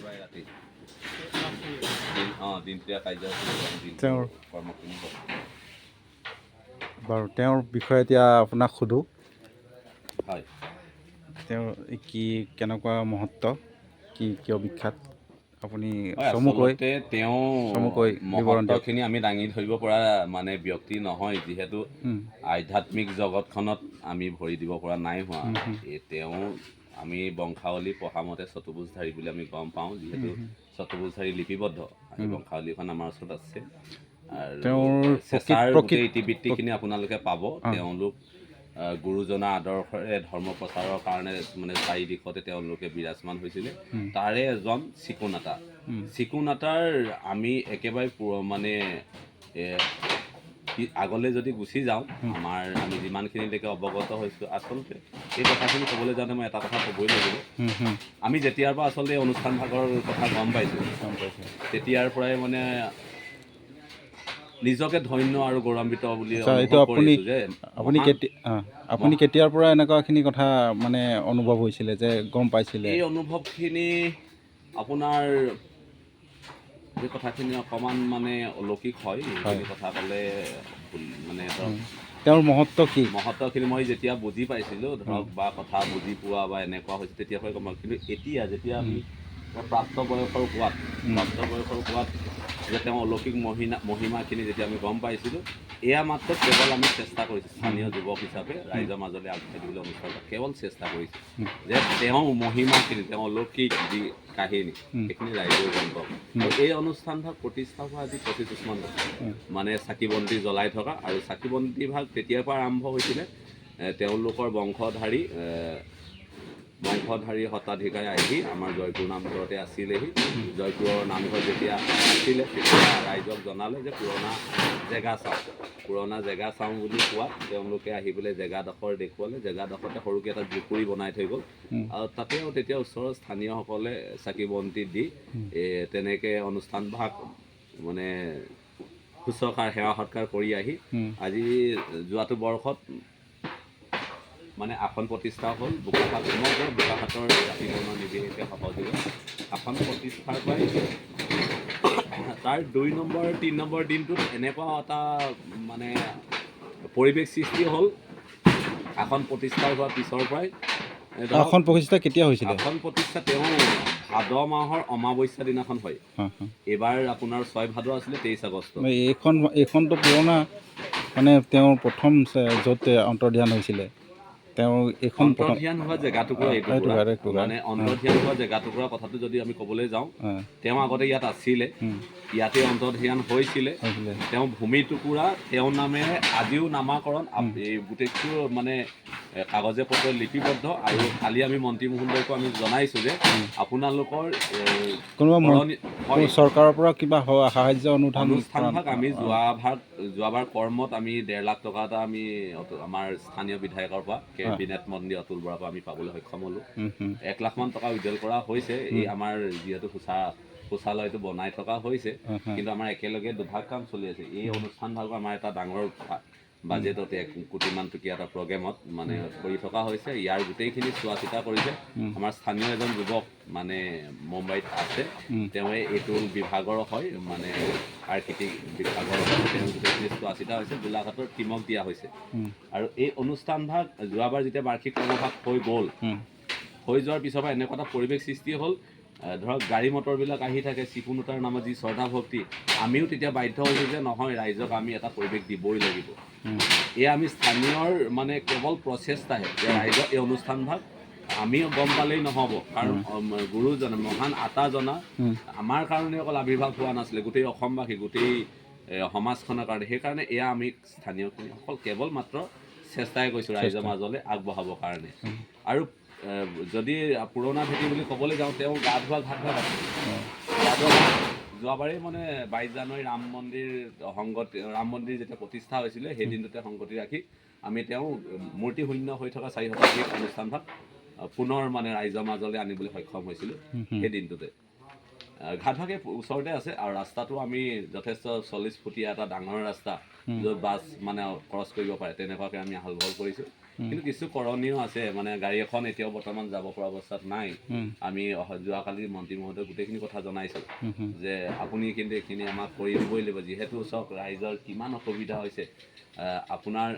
প্ৰায় ৰাতি দিনটোৰীয়া কাৰ্যসূচী তেওঁৰ কৰ্মখিনি হ'ল। বাৰু তেওঁৰ বিষয়ে এতিয়া আপোনাক সোধোঁ। হয়, তেওঁৰ কি কেনেকুৱা মহত্ব, কিয় বিখ্যাত, আপুনি হয় চমুকৈ আচলতে তেওঁ বিৱৰণ দিয়ক। মহত্বখিনি আমি দাঙি ধৰিব পৰা মানে ব্যক্তি নহয়, যিহেতু আধ্যাত্মিক জগতখনত আমি ভৰি দিব পৰা নাই হোৱা। তেওঁ আমি বংশাৱলী পঢ়া মতে চতুৰ্ভুজধাৰী বুলি আমি গম পাওঁ, যিহেতু চতুৰ্ভুজধাৰী লিপিবদ্ধ এই বংশাৱলীখন আমাৰ ওচৰত আছে। আৰু তেওঁৰ চেঁচাৰ প্ৰকৃত গোটেই ইতিবৃত্তিখিনি আপোনালোকে পাব। তেওঁলোক গুৰুজনা আদৰ্শৰে ধৰ্ম প্ৰচাৰৰ কাৰণে মানে চাৰি দিশতে তেওঁলোকে বিৰাজমান হৈছিলে। তাৰে এজন চিকুনাটাৰ আমি একেবাৰে মানে আগলৈ যদি গুচি যাওঁ, আমি যিমানখিনিলৈকে অৱগত হৈছোঁ, আচলতে এই কথাখিনি ক'বলৈ যাওঁতে মই এটা কথা ক'বই লাগিব। আমি যেতিয়াৰ পৰা আচলতে এই অনুষ্ঠান ভাগৰ কথা গম পাইছোঁ, তেতিয়াৰ পৰাই মানে নিজকে ধন্য আৰু গৌৰৱান্বিত বুলি অনুভৱ কৰিছোঁ যে আপুনি কেতিয়াৰ পৰা এনেকুৱাখিনি কথা মানে অনুভৱ হৈছিলে যে গম পাইছিলে? এই অনুভৱখিনি আপোনাৰ এই কথাখিনি অকণমান মানে অলৌকিক হয়। এইখিনি কথা ক'লে মানে ধৰক তেওঁৰ মহত্ব কি? মহত্বখিনি মই যেতিয়া বুজি পাইছিলোঁ ধৰক বা কথা বুজি পোৱা বা এনেকুৱা হৈছে তেতিয়াৰ পৰাই গম পাওঁ। কিন্তু এতিয়া যেতিয়া আমি প্ৰাপ্তবয়সৰ কোৱাত যে তেওঁ অলৌকিক মহিমাখিনি যেতিয়া আমি গম পাইছিলোঁ, এয়া মাত্ৰ কেৱল আমি চেষ্টা কৰিছোঁ স্থানীয় যুৱক হিচাপে ৰাইজৰ মাজলৈ আগবঢ়াই দিবলৈ অনুষ্ঠানত কেৱল চেষ্টা কৰিছোঁ যে তেওঁ মহিমাখিনি, তেওঁ অলৌকিক যি কাহিনী সেইখিনি ৰাইজেও গম পাওক। আৰু এই অনুষ্ঠানভাগ প্ৰতিষ্ঠা হোৱা আজি 25 মান বছৰ, মানে চাকি বন্তি জ্বলাই থকা। আৰু চাকি বন্তি ভাগ তেতিয়াৰ পৰা আৰম্ভ হৈছিলে তেওঁলোকৰ বংশধাৰী সত্ৰাধিকাৰে আহি আমাৰ জয়পুৰ নামঘৰতে আছিলেহি। জয়পুৰৰ নামঘৰ যেতিয়া আছিলে তেতিয়া ৰাইজক জনালে যে পুৰণা জেগা চাওঁ বুলি কোৱাত তেওঁলোকে আহি পেলাই জেগাডোখৰ দেখুৱালে। জেগাডোখৰতে সৰুকৈ এটা জুপুৰি বনাই থৈ গ'ল। আৰু তাতেও তেতিয়া ওচৰৰ স্থানীয়সকলে চাকি বন্তি দি তেনেকৈ অনুষ্ঠান ভাগ মানে শুশ্ৰূষাৰ সেৱা সৎকাৰ কৰি আহি আজি যোৱাটো বৰ্ষত মানে আসন প্ৰতিষ্ঠা হ'ল। সমগ্ৰ বোকাখাতৰ জাতি বৰ্ণ নিৰ্বিশেষে সহযোগে আসন প্ৰতিষ্ঠাৰ পৰাই তাৰ 2 নম্বৰ 3 নম্বৰ দিনটোত এনেকুৱা এটা মানে পৰিৱেশ সৃষ্টি হ'ল। আসন প্ৰতিষ্ঠা হোৱাৰ পিছৰ পৰাই আসন প্ৰতিষ্ঠা কেতিয়া হৈছিলে? আসন প্ৰতিষ্ঠা তেওঁ ভাদ মাহৰ অমাৱস্যা দিনাখন হয়। এইবাৰ আপোনাৰ 6 ভাদ আছিলে 23 আগষ্ট। এইখনটো পুৰণা, মানে তেওঁৰ প্ৰথম য'ত অন্তৰ্ধান হৈছিলে তেওঁ এইখন অন্তৰ্ধান হোৱা জেগাটুকুৰা এইটো মানে অন্তৰ্ধান হোৱা জেগাটুকুৰা কথাটো যদি আমি ক'বলৈ যাওঁ, তেওঁ আগতে ইয়াত আছিলে, ইয়াতে অন্তৰ্ধান হৈছিলে। তেওঁ ভূমি টুকুৰা তেওঁৰ নামেৰে আজিও নামাকৰণ এই গোটেইটো মানে কাগজে পত্ৰে লিপিবদ্ধ। আৰু কালি আমি মন্ত্ৰী মহোদয়কো আমি জনাইছোঁ যে আপোনালোকৰ কোনোবা চৰকাৰৰ পৰা কিবা সাহায্য অনুষ্ঠান ভাগ আমি যোৱাবাৰ কৰ্মত আমি 1.5 লাখ টকা এটা আমি আমাৰ স্থানীয় বিধায়কৰ পৰা কেবিনেট মন্ত্ৰী অতুল বৰাৰ পৰা আমি পাবলৈ সক্ষম হ'লোঁ। 1 লাখ মান টকা উইড্ৰল কৰা হৈছে। এই আমাৰ যিহেতু শৌচালয়টো বনাই থকা হৈছে, কিন্তু আমাৰ একেলগে দুভাগ কাম চলি আছে। এই অনুষ্ঠান ভাগৰ আমাৰ এটা ডাঙৰ বাজেটতে 1 কোটি মান টকীয়া এটা প্ৰগ্ৰেমত মানে কৰি থকা হৈছে। ইয়াৰ গোটেইখিনি চোৱা চিতা কৰিছে আমাৰ স্থানীয় এজন যুৱক, মানে মুম্বাইত আছে। তেওঁ এইটো বিভাগৰ হয়, মানে আৰ্কিটেক্ট বিভাগৰ তেওঁ গোটেইখিনি চোৱা চিতা হৈছে। গোলাঘাটৰ টিমক দিয়া হৈছে। আৰু এই অনুষ্ঠান ভাগ যোৱাবাৰ যেতিয়া বাৰ্ষিক কৰ্মভাগ হৈ যোৱাৰ পিছৰ পৰা এনেকুৱা এটা পৰিৱেশ সৃষ্টি হ'ল। ধৰক গাড়ী মটৰবিলাক আহি থাকে, চিকুণতাৰ নামত যি শ্ৰদ্ধা ভক্তি, আমিও তেতিয়া বাধ্য হৈছোঁ যে নহয়, ৰাইজক আমি এটা পৰিৱেশ দিবই লাগিব। এয়া আমি স্থানীয়ৰ মানে কেৱল প্ৰচেষ্টাহে যে ৰাইজক এই অনুষ্ঠান ভাগ আমি গম পালেই নহ'ব। কাৰণ গুৰুজন মহান আতাজনা আমাৰ কাৰণে অকল আৱিৰ্ভাৱ হোৱা নাছিলে, গোটেই অসমবাসী, গোটেই সমাজখনৰ কাৰণে। সেইকাৰণে এয়া আমি স্থানীয়খিনি অকল কেৱল মাত্ৰ চেষ্টাই কৰিছোঁ ৰাইজৰ মাজলৈ আগবঢ়াবৰ কাৰণে। আৰু যদি পুৰণা ভেটি বুলি ক'বলৈ যাওঁ, তেওঁ গা ধোৱা ঘাট ভাগ আছে। যোৱাবাৰেই মানে 22 জানুৱাৰী ৰাম মন্দিৰ যেতিয়া প্ৰতিষ্ঠা হৈছিলে, সেই দিনটোতে সংগতি ৰাখি আমি তেওঁ মূৰ্তি শূন্য হৈ থকা 4 শতাধিক অনুষ্ঠান ভাগ পুনৰ মানে ৰাইজৰ মাজলৈ আনিবলৈ সক্ষম হৈছিলোঁ সেই দিনটোতে। ঘাটভাগে ওচৰতে আছে। আৰু ৰাস্তাটো আমি যথেষ্ট 40 ফুটীয়া এটা ডাঙৰ ৰাস্তা, য'ত বাছ মানে ক্ৰছ কৰিব পাৰে, তেনেকুৱাকৈ আমি আহল বহল কৰিছোঁ। কিন্তু কিছু কৰণীয় আছে, মানে গাড়ী এখন এতিয়াও বৰ্তমান যাব পৰা অৱস্থাত নাই। আমি যোৱাকালি মন্ত্ৰী মহোদয় গোটেইখিনি কথা জনাইছোঁ যে আপুনি কিন্তু এইখিনি আমাক কৰি দিবই লাগিব, যিহেতু চাওক ৰাইজৰ কিমান অসুবিধা হৈছে। আপোনাৰ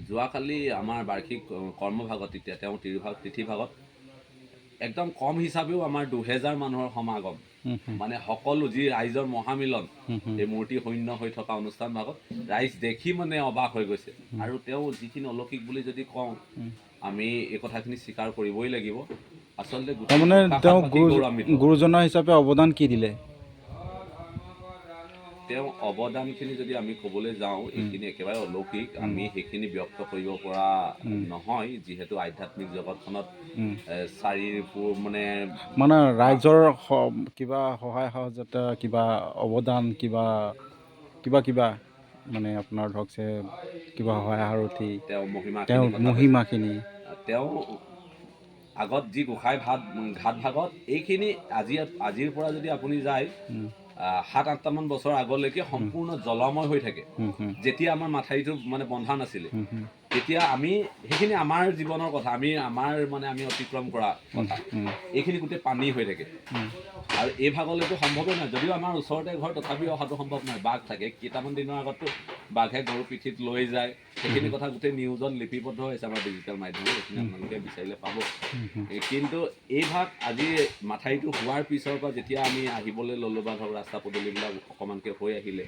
যোৱাকালি আমাৰ বাৰ্ষিক কৰ্মভাগত তেতিয়া তেওঁ তিথিভাগত একদম কম হিচাপেও আমাৰ 2000 মানুহৰ সমাগম, মানে সকলো যি ৰাইজৰ মহামিলন, এই মূৰ্তি শূন্য হৈ থকা অনুষ্ঠান ভাগত ৰাইজ দেখি মানে অবাক হৈ গৈছে। আৰু তেওঁ যিখিনি অলৌকিক বুলি যদি কওঁ, আমি এই কথাখিনি স্বীকাৰ কৰিবই লাগিব। আচলতে তাৰমানে তেওঁ গুৰুজনা হিচাপে অৱদান কি দিলে? তেওঁ অৱদানখিনি যদি আমি ক'বলৈ যাওঁ, এইখিনি একেবাৰে অলৌকিক, আমি সেইখিনি ব্যক্ত কৰিব পৰা নহয়, যিহেতু আধ্যাত্মিক জগতখনত মানে ৰাইজৰ কিবা সহায় সহযোগিতা, কিবা অৱদান, কিবা মানে আপোনাৰ ধৰকছে কিবা সহায় সাৰথি, তেওঁ মহিমাখিনি তেওঁ আগত যি গোসাঁই ঘাট ভাগত এইখিনি আজিৰ পৰা যদি আপুনি যায় 7-8টামান বছৰ আগলৈকে সম্পূৰ্ণ জলময় হৈ থাকে। যেতিয়া আমাৰ মাথাউৰিটো মানে বন্ধা নাছিলে, তেতিয়া আমি সেইখিনি আমাৰ জীৱনৰ কথা, আমি অতিক্ৰম কৰা কথা, এইখিনি গোটেই পানী হৈ থাকে। আৰু এই ভাগলৈতো সম্ভৱেই নহয়, যদিও আমাৰ ওচৰতে ঘৰ, তথাপিও অহাটো সম্ভৱ নহয়। বাঘ থাকে, কেইটামান দিনৰ আগতো বাঘে গৰু পিঠিত লৈ যায়, সেইখিনি কথা গোটেই নিউজত লিপিবদ্ধ হৈছে আমাৰ ডিজিটেল মাধ্যমত, সেইখিনি আপোনালোকে বিচাৰিলে পাব। কিন্তু এই ভাগ আজি মাথাউৰিটো হোৱাৰ পিছৰ পৰা যেতিয়া আমি আহিবলৈ ল'লোঁ বা ধৰক ৰাস্তা পদূলিবিলাক অকণমানকৈ হৈ আহিলে,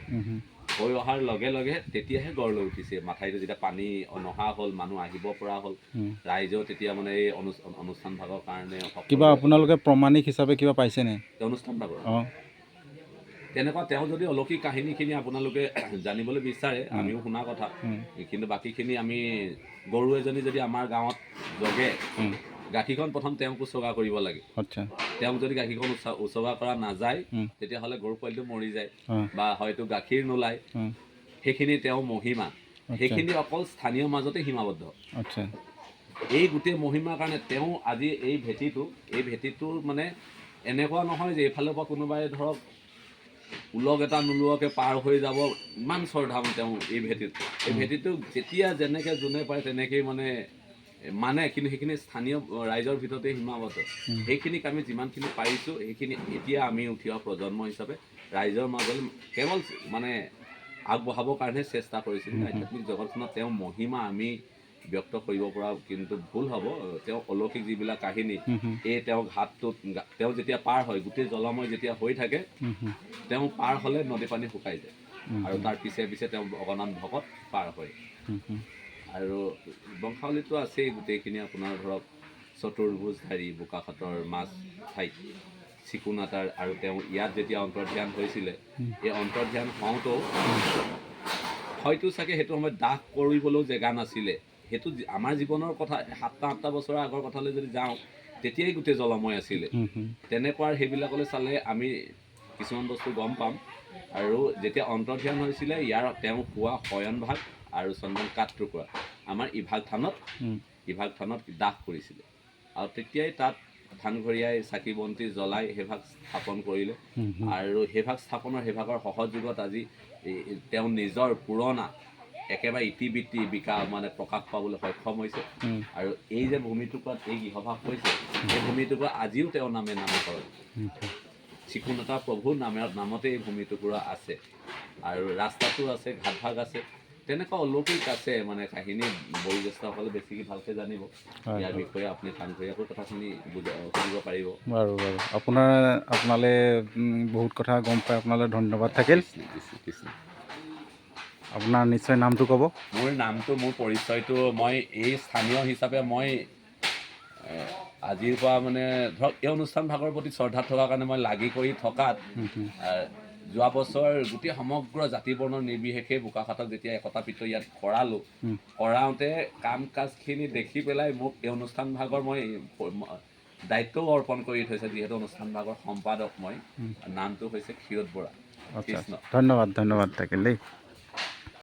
হৈ অহাৰ লগে লগে তেতিয়াহে গঢ় লৈ উঠিছে। মাথাউৰিটো যেতিয়া পানী নহা হ'ল, মানুহ আহিব পৰা হ'ল, ৰাইজেও তেতিয়া মানে এই অনুষ্ঠান ভাগৰ কাৰণে কিবা আপোনালোকে প্ৰমাণিক হিচাপে কিবা পাইছেনে অনুষ্ঠান ভাগৰ? তেনেকুৱা তেওঁ যদি অলৌকিক কাহিনীখিনি আপোনালোকে জানিবলৈ বিচাৰে, আমিও শুনা কথা, কিন্তু বাকীখিনি আমি গৰু এজনী যদি আমাৰ গাঁৱত জগে, গাখীৰখন প্ৰথম তেওঁক উচৰ্গা কৰিব লাগে। তেওঁক যদি গাখীৰখন উচৰ্গা কৰা নাযায়, তেতিয়াহ'লে গৰু পোৱালিটো মৰি যায় বা হয়তো গাখীৰ নোলায়। সেইখিনি তেওঁ মহিমা, সেইখিনি অকল স্থানীয় মাজতে সীমাবদ্ধ। এই গোটেই মহিমাৰ কাৰণে তেওঁ আজি এই ভেটিটোৰ মানে এনেকুৱা নহয় যে এইফালৰ পৰা কোনোবাই ধৰক ওলগ এটা নোলোৱাকৈ পাৰ হৈ যাব, ইমান শ্ৰদ্ধাম তেওঁ এই ভেটিটো যেতিয়া যেনেকৈ যোনে পায় তেনেকেই কিন্তু সেইখিনি স্থানীয় ৰাইজৰ ভিতৰতে সীমাবদ্ধ। সেইখিনিক আমি যিমানখিনি পাৰিছোঁ, সেইখিনি এতিয়া আমি উঠি অহা প্ৰজন্ম হিচাপে ৰাইজৰ মাজলৈ কেৱল আগবঢ়াবৰ কাৰণেহে চেষ্টা কৰিছিলোঁ। আধ্যাত্মিক জগতখনত তেওঁ মহিমা আমি ব্যক্ত কৰিব পৰা কিন্তু ভুল হ'ব। তেওঁ অলৌকিক যিবিলাক কাহিনী, তেওঁ ঘাটটোত তেওঁ যেতিয়া পাৰ হয়, গোটেই জলময় যেতিয়া হৈ থাকে, তেওঁ পাৰ হ'লে নদী পানী শুকাই যায়, আৰু তাৰ পিছে পিছে তেওঁ অগণন ভকত পাৰ হয়। আৰু বংশাৱলীটো আছেই গোটেইখিনি, আপোনাৰ ধৰক চতুৰ্ভুজধাৰী বোকাখাতৰ মাছ ঠাইত চিকুণাতাৰ, আৰু তেওঁ ইয়াত যেতিয়া অন্তৰ্ধান হৈছিলে, এই অন্তৰ্ধান হওঁতেও হয়তো চাগে সেইটো সময়ত দাহ কৰিবলৈও জেগা নাছিলে। সেইটো আমাৰ জীৱনৰ কথা, 7-8টা বছৰৰ আগৰ কথালৈ যদি যাওঁ, তেতিয়াই গোটেই জলময় আছিলে। তেনেকুৱা সেইবিলাকলৈ চালে আমি কিছুমান বস্তু গম পাম। আৰু যেতিয়া অন্তৰ্ধান হৈছিলে, তেওঁ শোৱা শয়নভাগ আৰু চন্দন কাঠ টুকুৰা আমাৰ ইভাগ থানত দাহ কৰিছিলে, আৰু তেতিয়াই তাত ধান ঘৰিয়াই চাকি বন্তি জ্বলাই সেইভাগ স্থাপন কৰিলে। আৰু সেইভাগৰ সহযোগত আজি তেওঁ নিজৰ পুৰণা একেবাৰে ইতিবৃত্তি প্ৰকাশ পাবলৈ সক্ষম হৈছে। আৰু এই যে ভূমিটুকুৰাত এই গৃহভাগ হৈছে, এই ভূমিটুকুৰা আজিও তেওঁৰ নামকৰণ, চিকুণাতা প্ৰভুৰ নামতে এই ভূমিটুকুৰা আছে। আৰু ৰাস্তাটো আছে, ঘাটভাগ আছে, তেনেকুৱা অলৌকিক আছে কাহিনী। বয়োজ্যেষ্ঠসকলে বেছিকৈ ভালকৈ জানিব ইয়াৰ বিষয়ে, আপুনি ধানঘৰীয়াকৈ কথাখিনি বুজিব পাৰিব। বাৰু আপোনালৈ বহুত কথা গম পাই আপোনালৈ ধন্যবাদ থাকিল। আপোনাৰ নিশ্চয় নামটো ক'ব? মোৰ পৰিচয়টো মই এই স্থানীয় হিচাপে মই আজিৰ পৰা ধৰক এই অনুষ্ঠান ভাগৰ প্ৰতি শ্ৰদ্ধা থকাৰ কাৰণে মই লাগি কৰি থকাত, যোৱা বছৰ গোটেই সমগ্ৰ জাতি বৰ্ণৰ নিৰ্বিশেষে বোকাখাতক যেতিয়া একতা পিত্ৰ ইয়াত কৰাওঁতে কাম কাজখিনি দেখি পেলাই মোক এই অনুষ্ঠান ভাগৰ মই দায়িত্বও অৰ্পণ কৰি থৈছে, যিহেতু অনুষ্ঠান ভাগৰ সম্পাদক মই। নামটো হৈছে ক্ষীৰোদ বৰা। কৃষ্ণ। ধন্যবাদ থাকিল দেই।